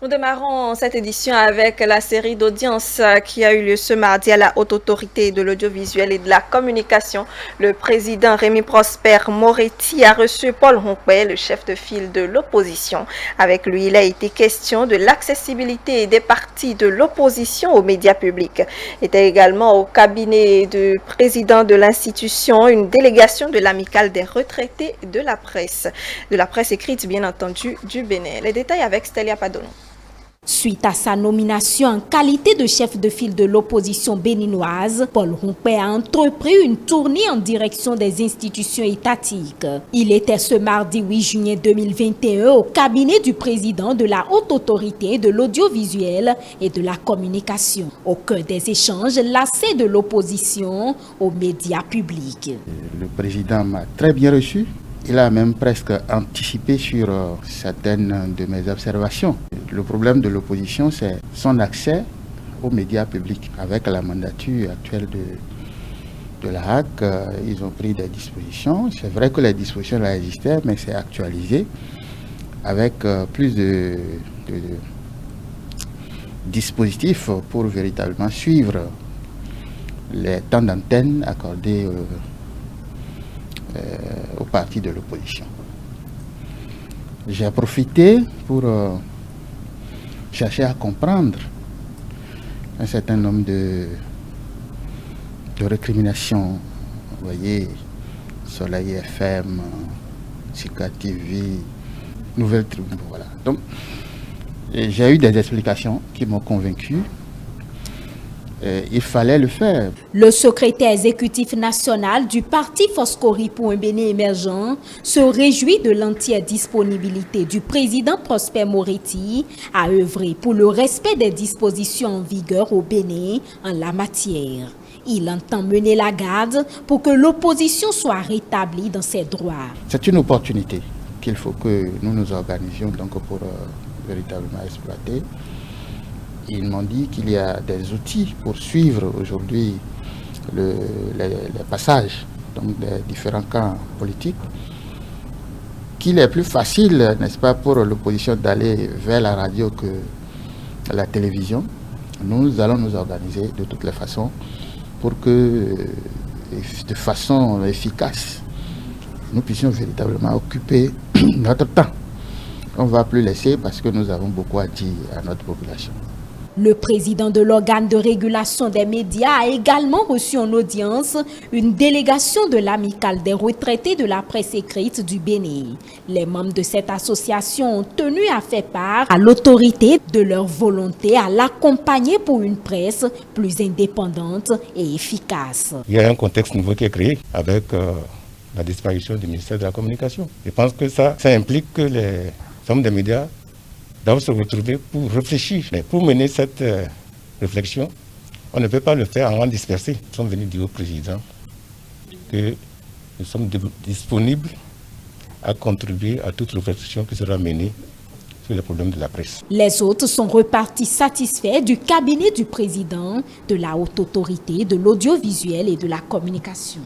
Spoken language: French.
Nous démarrons cette édition avec la série d'audience qui a eu lieu ce mardi à la Haute Autorité de l'Audiovisuel et de la Communication. Le président Rémi Prosper Moretti a reçu Paul Rompé, le chef de file de l'opposition. Avec lui, il a été question de l'accessibilité des partis de l'opposition aux médias publics. Était également au cabinet du président de l'institution une délégation de l'amicale des retraités de la presse écrite bien entendu du Bénin. Les détails avec Stélia Padono. Suite à sa nomination en qualité de chef de file de l'opposition béninoise, Paul Rompé a entrepris une tournée en direction des institutions étatiques. Il était ce mardi 8 juillet 2021 au cabinet du président de la Haute Autorité de l'Audiovisuel et de la Communication, au cœur des échanges lassés de l'opposition aux médias publics. Le président m'a très bien reçu. Il a même presque anticipé sur certaines de mes observations. Le problème de l'opposition, c'est son accès aux médias publics. Avec la mandature actuelle de la HAC, ils ont pris des dispositions. C'est vrai que les dispositions là existaient, mais c'est actualisé avec plus de dispositifs pour véritablement suivre les temps d'antenne accordés au parti de l'opposition. J'ai profité pour chercher à comprendre un certain nombre de récriminations. Vous voyez, Soleil FM, Sika TV, Nouvelle Tribune, voilà. Donc, j'ai eu des explications qui m'ont convaincu. Il fallait le faire. Le secrétaire exécutif national du parti Foscori pour un Bénin émergent se réjouit de l'entière disponibilité du président Prosper Moretti à œuvrer pour le respect des dispositions en vigueur au Bénin en la matière. Il entend mener la garde pour que l'opposition soit rétablie dans ses droits. C'est une opportunité qu'il faut que nous nous organisions donc pour véritablement exploiter. Ils m'ont dit qu'il y a des outils pour suivre aujourd'hui les passages donc des différents camps politiques, qu'il est plus facile, n'est-ce pas, pour l'opposition d'aller vers la radio que la télévision. Nous allons nous organiser de toutes les façons pour que, de façon efficace, nous puissions véritablement occuper notre temps. On ne va plus laisser parce que nous avons beaucoup à dire à notre population. Le président de l'organe de régulation des médias a également reçu en audience une délégation de l'amicale des retraités de la presse écrite du Bénin. Les membres de cette association ont tenu à faire part à l'autorité de leur volonté à l'accompagner pour une presse plus indépendante et efficace. Il y a un contexte nouveau qui est créé avec la disparition du ministère de la Communication. Je pense que ça implique que les hommes des médias doivent se retrouver pour réfléchir. Mais pour mener cette réflexion, on ne peut pas le faire en disperser. Nous sommes venus dire au président que nous sommes disponibles à contribuer à toute réflexion qui sera menée sur les problèmes de la presse. Les autres sont repartis satisfaits du cabinet du président de la Haute Autorité de l'Audiovisuel et de la Communication.